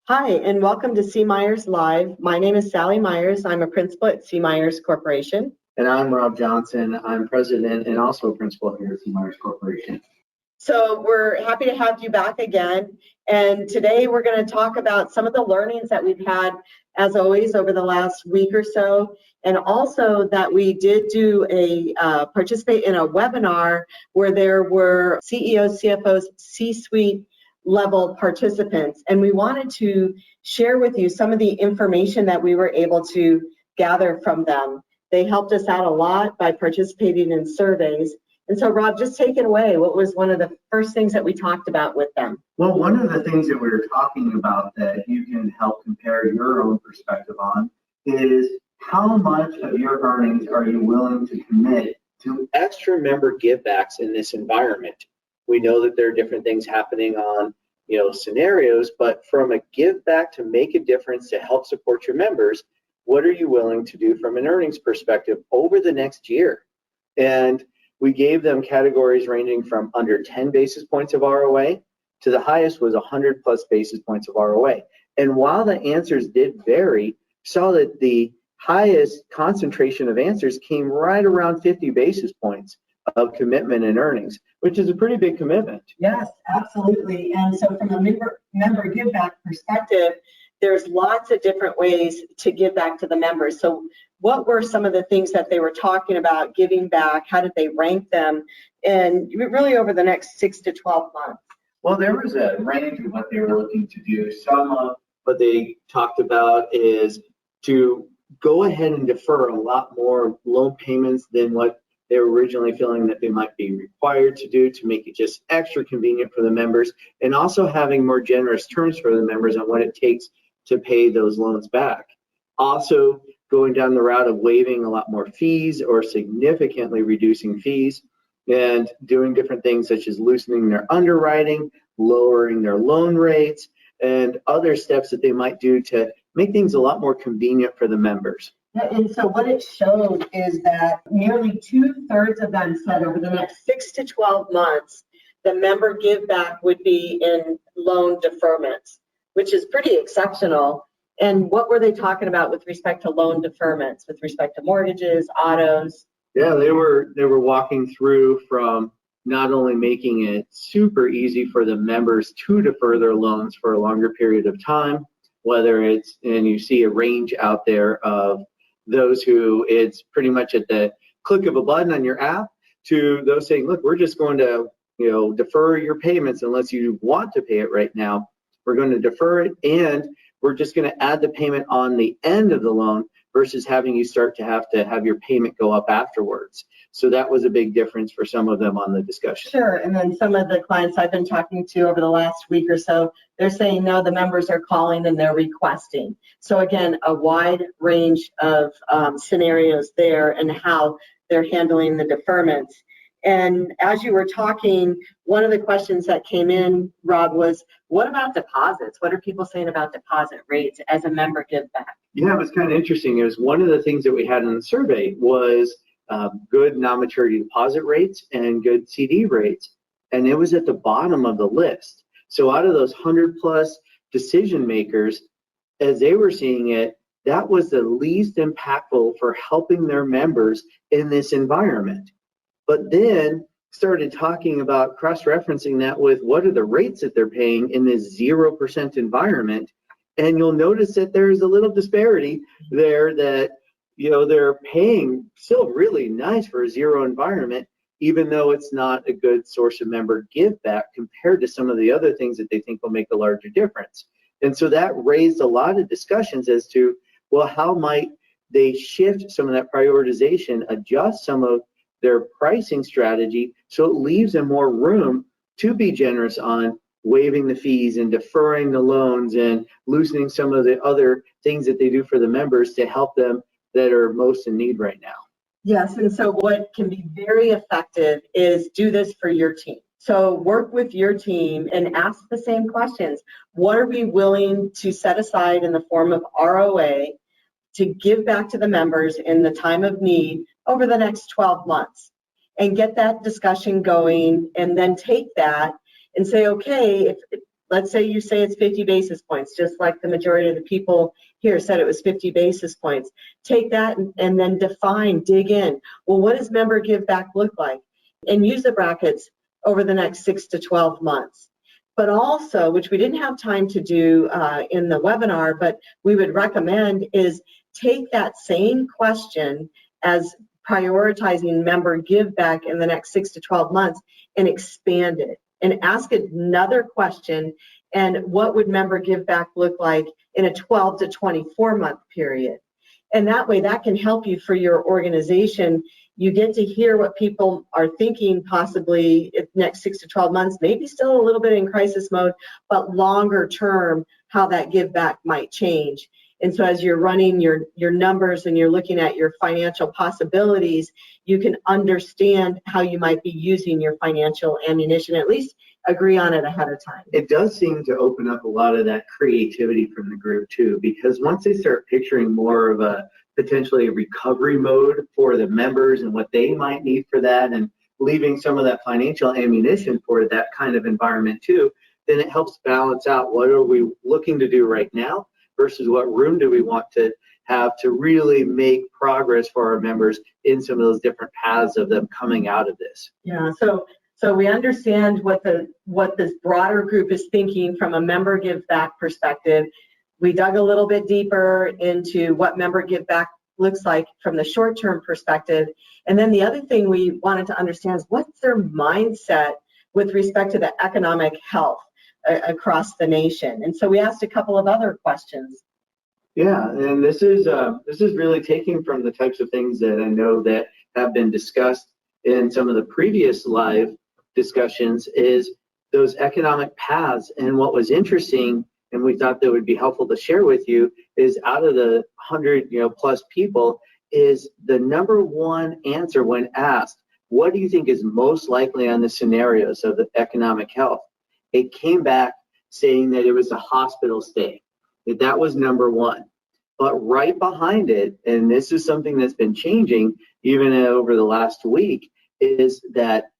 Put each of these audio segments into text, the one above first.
Hi, and welcome to C. Myers Live. My name is Sally Myers. I'm a principal at C. Myers Corporation. And I'm Rob Johnson. I'm president and also principal here at C. Myers Corporation. So we're happy to have you back again. And today we're going to talk about some of the learnings that we've had, as always, over the last week or so. And also that we did do participate in a webinar where there were CEOs, CFOs, C-suite level participants. And we wanted to share with you some of the information that we were able to gather from them. They helped us out a lot by participating in surveys. And so, Rob, just take it away. What was one of the first things that we talked about with them? Well, one of the things that we were talking about that you can help compare your own perspective on is how much of your earnings are you willing to commit to extra member givebacks in this environment? We know that there are different things happening on, scenarios, but from a give back to make a difference to help support your members, what are you willing to do from an earnings perspective over the next year? And we gave them categories ranging from under 10 basis points of ROA to the highest was 100 plus basis points of ROA. And while the answers did vary, saw that the highest concentration of answers came right around 50 basis points of commitment and earnings, which is a pretty big commitment. Yes, absolutely. And so from a member give back perspective, there's lots of different ways to give back to the members. So what were some of the things that they were talking about giving back? How did they rank them? And really over the next 6 to 12 months. Well, there was a range of what they were looking to do. Some of what they talked about is to go ahead and defer a lot more loan payments than what they were originally feeling that they might be required to do to make it just extra convenient for the members, and also having more generous terms for the members on what it takes to pay those loans back. Also, going down the route of waiving a lot more fees or significantly reducing fees, and doing different things such as loosening their underwriting, lowering their loan rates, and other steps that they might do to make things a lot more convenient for the members. And so what it showed is that nearly 2/3 of them said over the next 6 to 12 months, the member give back would be in loan deferments, which is pretty exceptional. And what were they talking about with respect to loan deferments, with respect to mortgages, autos? Yeah, they were walking through from not only making it super easy for the members to defer their loans for a longer period of time, whether it's, and you see a range out there of those who it's pretty much at the click of a button on your app, to those saying, look, we're just going to defer your payments unless you want to pay it right now. We're going to defer it, and we're just going to add the payment on the end of the loan versus having you start to have your payment go up afterwards. So that was a big difference for some of them on the discussion. Sure, and then some of the clients I've been talking to over the last week or so, they're saying no, the members are calling and they're requesting. So again, a wide range of scenarios there and how they're handling the deferments. And as you were talking, one of the questions that came in, Rob, was what about deposits? What are people saying about deposit rates as a member give back? Yeah, it was kind of interesting. It was one of the things that we had in the survey was good non-maturity deposit rates and good CD rates. And it was at the bottom of the list. So out of those 100 plus decision makers, as they were seeing it, that was the least impactful for helping their members in this environment. But then started talking about cross-referencing that with what are the rates that they're paying in this 0% environment. And you'll notice that there's a little disparity there that, they're paying still really nice for a zero environment, even though it's not a good source of member give back compared to some of the other things that they think will make a larger difference. And so that raised a lot of discussions as to, well, how might they shift some of that prioritization, adjust some of their pricing strategy so it leaves them more room to be generous on waiving the fees and deferring the loans and loosening some of the other things that they do for the members to help them that are most in need right now. Yes, and so what can be very effective is do this for your team. So work with your team and ask the same questions. What are we willing to set aside in the form of ROA to give back to the members in the time of need over the next 12 months? And get that discussion going, and then take that and say, okay, if let's say you say it's 50 basis points, just like the majority of the people here said it was 50 basis points. Take that and then define, dig in. Well, what does member give back look like? And use the brackets over the next 6 to 12 months. But also, which we didn't have time to do in the webinar, but we would recommend is take that same question as prioritizing member give back in the next 6 to 12 months and expand it and ask another question. And what would member give back look like in a 12 to 24 month period? And that way that can help you for your organization. You get to hear what people are thinking possibly in the next 6 to 12 months, maybe still a little bit in crisis mode, but longer term, how that give back might change. And so as you're running your numbers and you're looking at your financial possibilities, you can understand how you might be using your financial ammunition, at least agree on it ahead of time. It does seem to open up a lot of that creativity from the group too, because once they start picturing more of a potentially a recovery mode for the members and what they might need for that, and leaving some of that financial ammunition for that kind of environment too, then it helps balance out what are we looking to do right now versus what room do we want to have to really make progress for our members in some of those different paths of them coming out of this. Yeah, so we understand what this broader group is thinking from a member give back perspective. We dug a little bit deeper into what member give back looks like from the short-term perspective. And then the other thing we wanted to understand is what's their mindset with respect to the economic health across the nation. And so we asked a couple of other questions. Yeah, and this is really taking from the types of things that I know that have been discussed in some of the previous live discussions, is those economic paths. And what was interesting, and we thought that would be helpful to share with you, is out of the 100 plus people, is the number one answer when asked, what do you think is most likely on the scenarios of the economic health? It came back saying that it was a hospital stay. That was number one. But right behind it, and this is something that's been changing even over the last week, is that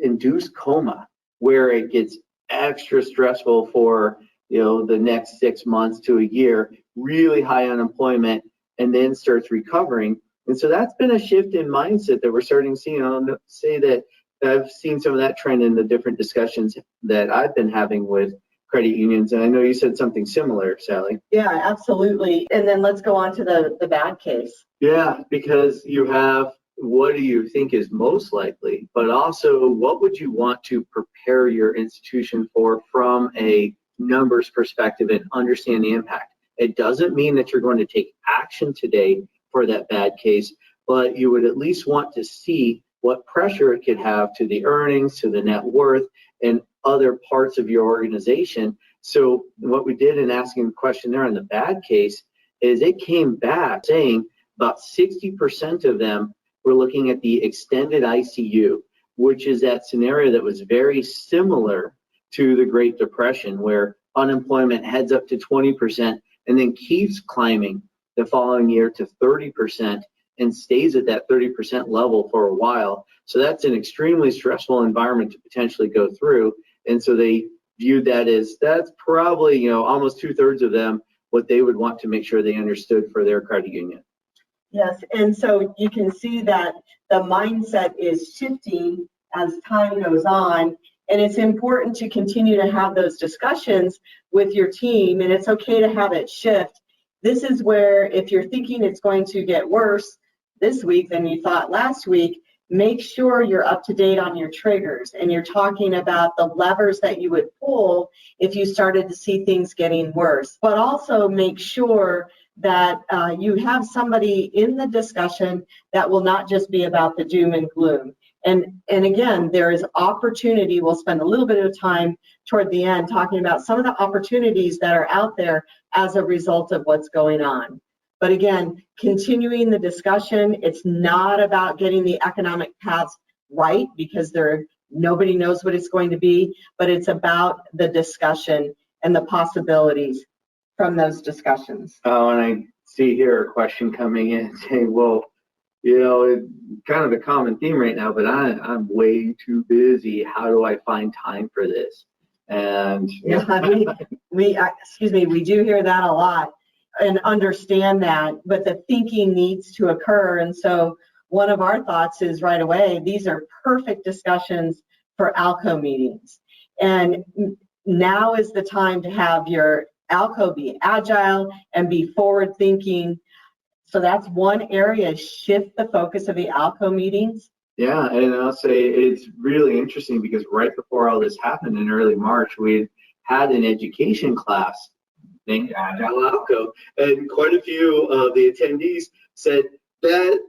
induced coma, where it gets extra stressful for the next 6 months to a year, really high unemployment, and then starts recovering. And so that's been a shift in mindset that we're starting to see. I'll say that I've seen some of that trend in the different discussions that I've been having with credit unions. And I know you said something similar, Sally. Yeah, absolutely. And then let's go on to the bad case. Yeah, because you have what do you think is most likely, but also what would you want to prepare your institution for from a numbers perspective and understand the impact. It doesn't mean that you're going to take action today for that bad case, but you would at least want to see what pressure it could have to the earnings, to the net worth, and other parts of your organization. So what we did in asking the question there on the bad case is it came back saying about 60% of them were looking at the extended ICU, which is that scenario that was very similar to the Great Depression, where unemployment heads up to 20% and then keeps climbing the following year to 30% and stays at that 30% level for a while. So that's an extremely stressful environment to potentially go through. And so they viewed that as that's probably, almost 2/3 of them, what they would want to make sure they understood for their credit union. Yes, and so you can see that the mindset is shifting as time goes on, and it's important to continue to have those discussions with your team, and it's okay to have it shift. This is where if you're thinking it's going to get worse this week than you thought last week, make sure you're up to date on your triggers and you're talking about the levers that you would pull if you started to see things getting worse. But also make sure that you have somebody in the discussion that will not just be about the doom and gloom. And again, there is opportunity. We'll spend a little bit of time toward the end talking about some of the opportunities that are out there as a result of what's going on. But again, continuing the discussion, it's not about getting the economic paths right because nobody knows what it's going to be, but it's about the discussion and the possibilities from those discussions. Oh, and I see here a question coming in saying, well, it's kind of a common theme right now, but I'm way too busy. How do I find time for this? And Yeah, we do hear that a lot and understand that, but the thinking needs to occur. And so one of our thoughts is right away, these are perfect discussions for ALCO meetings. And now is the time to have your ALCO be agile and be forward thinking. So that's one area, shift the focus of the ALCO meetings. Yeah, and I'll say it's really interesting because right before all this happened in early March, we had an education class named Agile Alco, and quite a few of the attendees said that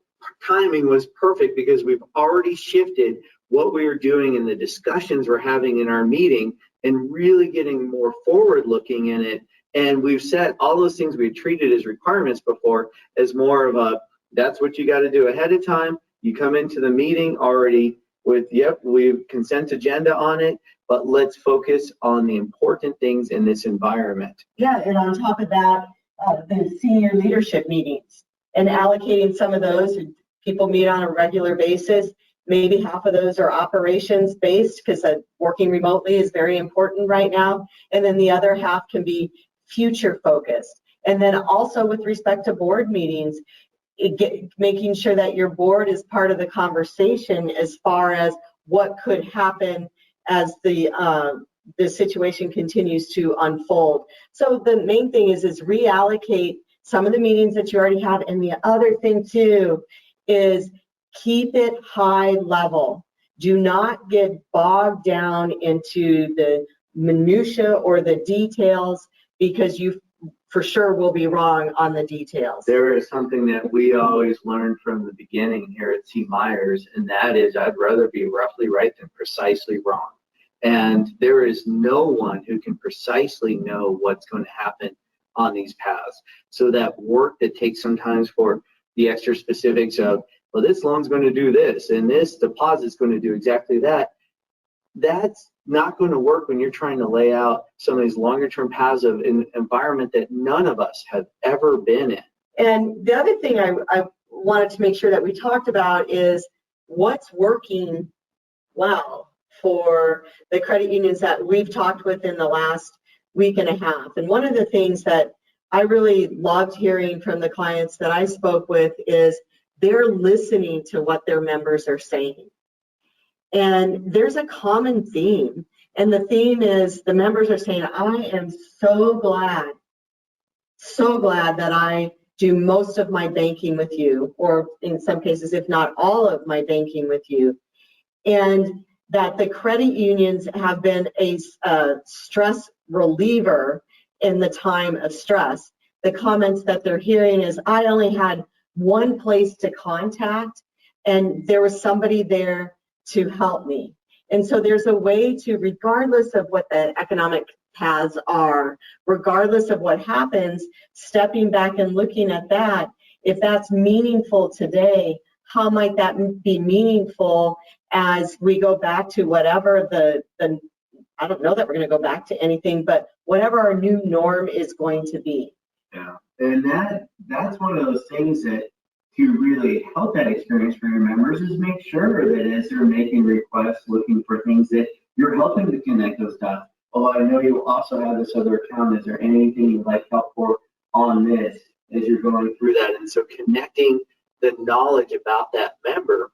timing was perfect because we've already shifted what we were doing in the discussions we're having in our meeting and really getting more forward looking in it. And we've set all those things we had treated as requirements before as more of a, that's what you got to do ahead of time. You come into the meeting already with, yep, we've consent agenda on it, but let's focus on the important things in this environment. Yeah, and on top of that, the senior leadership meetings and allocating some of those. People meet on a regular basis. Maybe half of those are operations based because working remotely is very important right now. And then the other half can be future focused. And then also with respect to board meetings, making sure that your board is part of the conversation as far as what could happen as the situation continues to unfold. So the main thing is reallocate some of the meetings that you already have. And the other thing too is keep it high level. Do not get bogged down into the minutia or the details, because you for sure will be wrong on the details. There is something that we always learned from the beginning here at C. Myers, and that is I'd rather be roughly right than precisely wrong. And there is no one who can precisely know what's going to happen on these paths. So that work that takes sometimes for the extra specifics of, well, this loan's going to do this and this deposit's going to do exactly that, that's not going to work when you're trying to lay out some of these longer term paths of an environment that none of us have ever been in. And the other thing I wanted to make sure that we talked about is what's working well for the credit unions that we've talked with in the last week and a half. And one of the things that I really loved hearing from the clients that I spoke with is they're listening to what their members are saying. And there's a common theme. And the theme is the members are saying, I am so glad that I do most of my banking with you, or in some cases, if not all of my banking with you. And that the credit unions have been a stress reliever in the time of stress. The comments that they're hearing is, I only had one place to contact, and there was somebody there to help me. And so there's a way to, regardless of what the economic paths are, regardless of what happens, stepping back and looking at that, if that's meaningful today, how might that be meaningful as we go back to whatever the I don't know that we're going to go back to anything, but whatever our new norm is going to be. Yeah, and that's one of those things that to really help that experience for your members is make sure that as they're making requests, looking for things, that you're helping to connect those dots. Oh, I know you also have this other account. Is there anything you'd like help for on this as you're going through that? And so connecting the knowledge about that member.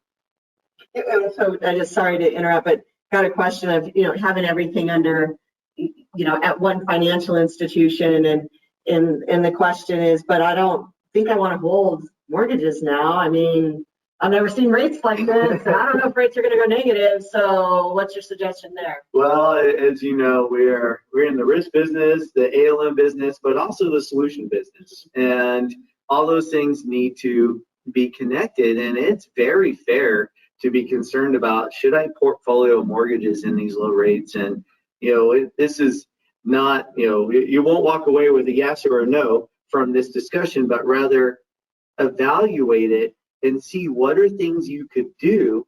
And so I just, sorry to interrupt, but got a question of, having everything under, at one financial institution, and the question is, but I don't think I want to hold mortgages now. I mean, I've never seen rates like this, and I don't know if rates are going to go negative. So what's your suggestion there? Well, as you know, we're in the risk business, the ALM business, but also the solution business. And all those things need to be connected. And it's very fair to be concerned about, should I portfolio mortgages in these low rates? And, this is not, you won't walk away with a yes or a no from this discussion, but rather evaluate it and see what are things you could do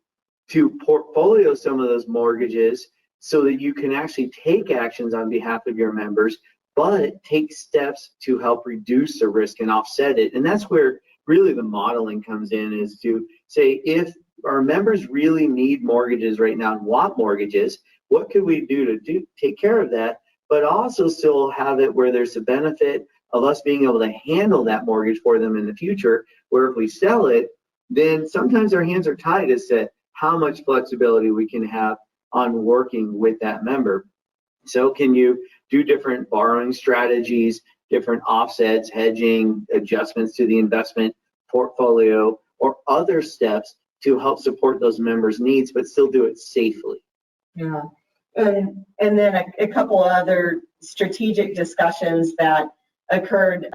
to portfolio some of those mortgages so that you can actually take actions on behalf of your members, but take steps to help reduce the risk and offset it. And that's where really the modeling comes in, is to say, if our members really need mortgages right now and want mortgages, what could we do to take care of that, but also still have it where there's a benefit of us being able to handle that mortgage for them in the future, where if we sell it, then sometimes our hands are tied as to how much flexibility we can have on working with that member. So can you do different borrowing strategies, different offsets, hedging, adjustments to the investment portfolio, or other steps to help support those members' needs, but still do it safely? Yeah. And then a couple other strategic discussions that occurred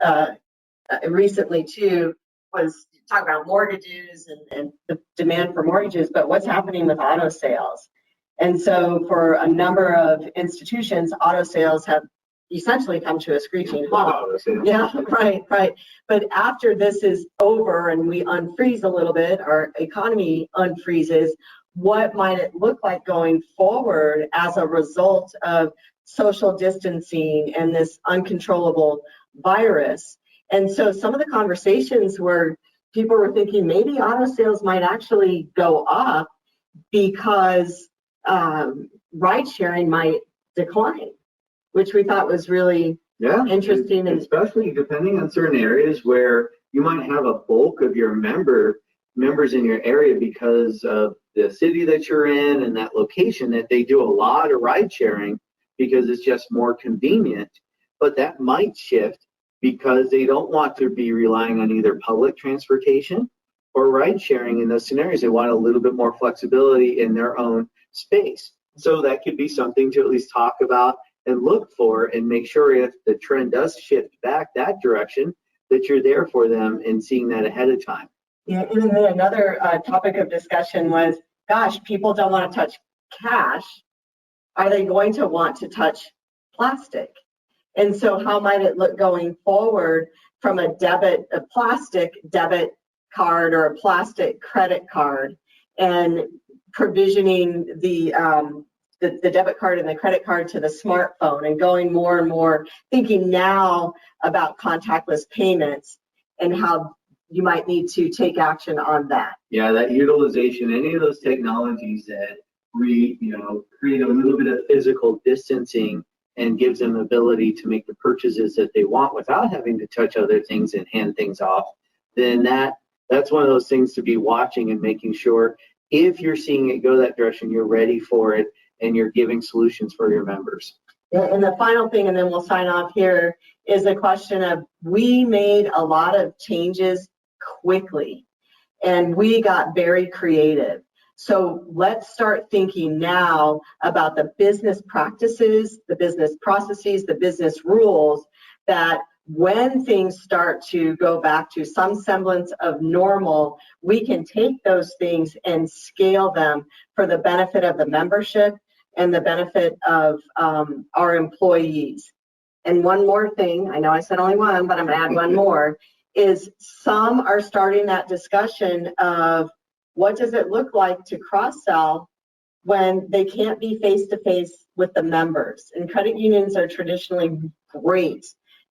recently too was talk about mortgages and the demand for mortgages, but what's happening with auto sales. And so for a number of institutions, auto sales have essentially come to a screeching halt. Yeah, right. But after this is over and we unfreeze a little bit, our economy unfreezes, what might it look like going forward as a result of social distancing and this uncontrollable virus? And so some of the conversations where people were thinking maybe auto sales might actually go up because ride sharing might decline, which we thought was really interesting. And especially depending on certain areas where you might have a bulk of your members in your area because of the city that you're in and that location, that they do a lot of ride sharing because it's just more convenient. But that might shift because they don't want to be relying on either public transportation or ride sharing in those scenarios. They want a little bit more flexibility in their own space. So that could be something to at least talk about and look for, and make sure if the trend does shift back that direction, that you're there for them and seeing that ahead of time. Yeah, and then another topic of discussion was, gosh, people don't want to touch cash. Are they going to want to touch plastic? And so how might it look going forward from a plastic debit card or a plastic credit card, and provisioning the debit card and the credit card to the smartphone, and going more and more, thinking now about contactless payments and how you might need to take action on that. Yeah, that utilization, any of those technologies that create a little bit of physical distancing and gives them the ability to make the purchases that they want without having to touch other things and hand things off, then that's one of those things to be watching and making sure if you're seeing it go that direction, you're ready for it and you're giving solutions for your members. And the final thing, and then we'll sign off here, is the question of, we made a lot of changes quickly and we got very creative. So let's start thinking now about the business practices, the business processes, the business rules, that when things start to go back to some semblance of normal, we can take those things and scale them for the benefit of the membership and the benefit of our employees. And one more thing, I know I said only one, but I'm going to add one more, is some are starting that discussion of what does it look like to cross-sell when they can't be face-to-face with the members. And credit unions are traditionally great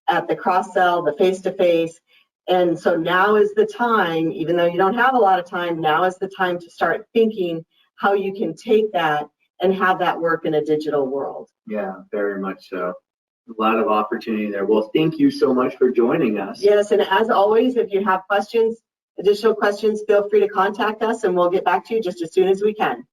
at the cross-sell, the face-to-face. And so now is the time, even though you don't have a lot of time, now is the time to start thinking how you can take that and have that work in a digital world. Yeah, very much so. A lot of opportunity there. Well, thank you so much for joining us. Yes, and as always, if you have questions, additional questions, feel free to contact us and we'll get back to you just as soon as we can.